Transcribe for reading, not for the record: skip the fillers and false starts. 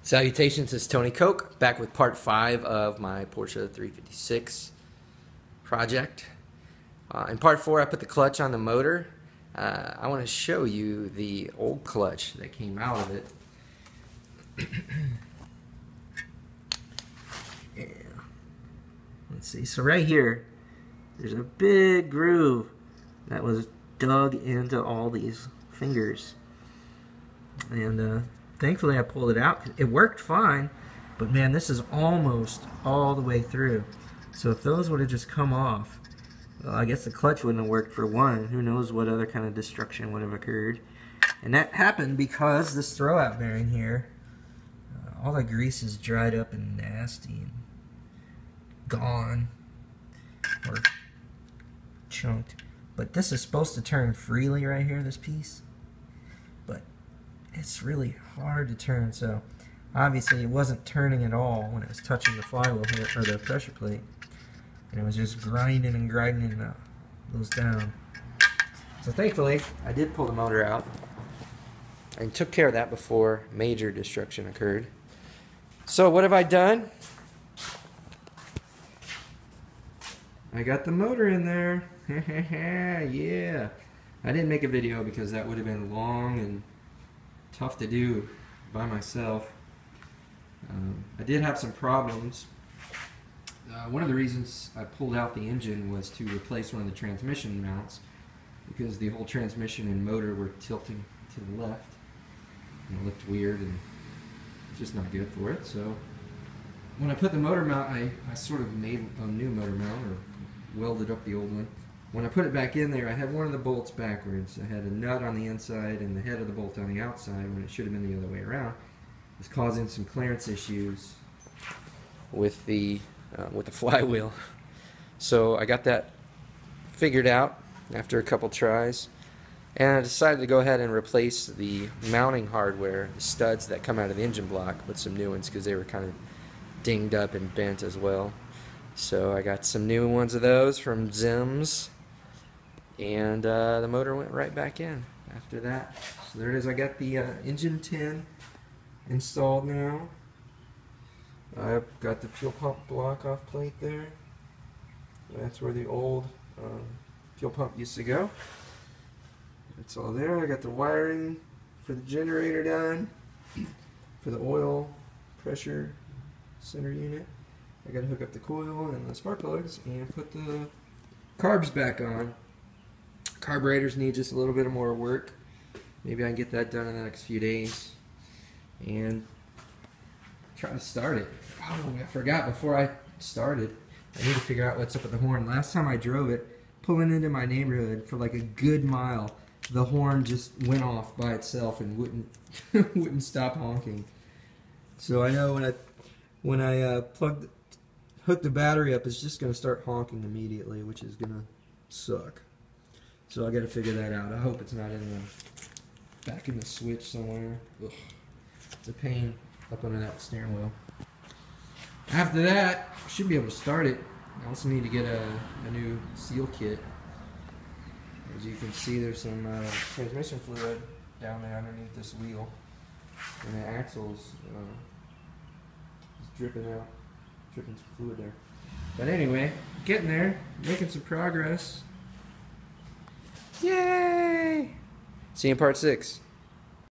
Salutations, it's Tony Koch, back with part 5 of my Porsche 356 project. In part 4, I put the clutch on the motor. I want to show you the old clutch that came out of it. Yeah. Let's see, so right here, there's a big groove that was dug into all these fingers. And thankfully I pulled it out. It worked fine, but man, this is almost all the way through. So if those would have just come off, well, I guess the clutch wouldn't have worked for one. Who knows what other kind of destruction would have occurred. And that happened because this throwout bearing here, all the grease is dried up and nasty and gone or chunked. But this is supposed to turn freely right here, this piece. But it's really hard to turn, so obviously it wasn't turning at all when it was touching the flywheel here, or the pressure plate, and it was just grinding and grinding those down. So thankfully I did pull the motor out and took care of that before major destruction occurred. So what have I done? I got the motor in there. Yeah. I didn't make a video because that would have been long and tough to do by myself. I did have some problems. One of the reasons I pulled out the engine was to replace one of the transmission mounts because the whole transmission and motor were tilting to the left and it looked weird and it's just not good for it. So when I put the motor mount, I sort of made a new motor mount or welded up the old one. When I put it back in there, I had one of the bolts backwards. I had a nut on the inside and the head of the bolt on the outside when it should have been the other way around. It was causing some clearance issues with the flywheel. So I got that figured out after a couple tries, and I decided to go ahead and replace the mounting hardware, the studs that come out of the engine block, with some new ones because they were kind of dinged up and bent as well. So I got some new ones of those from Zims, and the motor went right back in after that. So there it is. I got the engine tin installed now. I've got the fuel pump block off plate there. That's where the old fuel pump used to go. It's all there. I got the wiring for the generator done, for the oil pressure center unit. I gotta hook up the coil and the spark plugs and put the carbs back on. Carburetors need just a little bit more work. Maybe I can get that done in the next few days. And try to start it. Oh, I forgot before I started. I need to figure out what's up with the horn. Last time I drove it, pulling into my neighborhood for like a good mile, the horn just went off by itself and wouldn't wouldn't stop honking. So I know when I hook the battery up, it's just going to start honking immediately, which is going to suck. So I got to figure that out. I hope it's not in the back in the switch somewhere. Ugh. It's a pain up under that steering wheel. After that, I should be able to start it. I also need to get a new seal kit. As you can see, there's some transmission fluid down there underneath this wheel, and the axle's is dripping out. Dripping some fluid there. But anyway, getting there, making some progress. Yay! See you in part 6.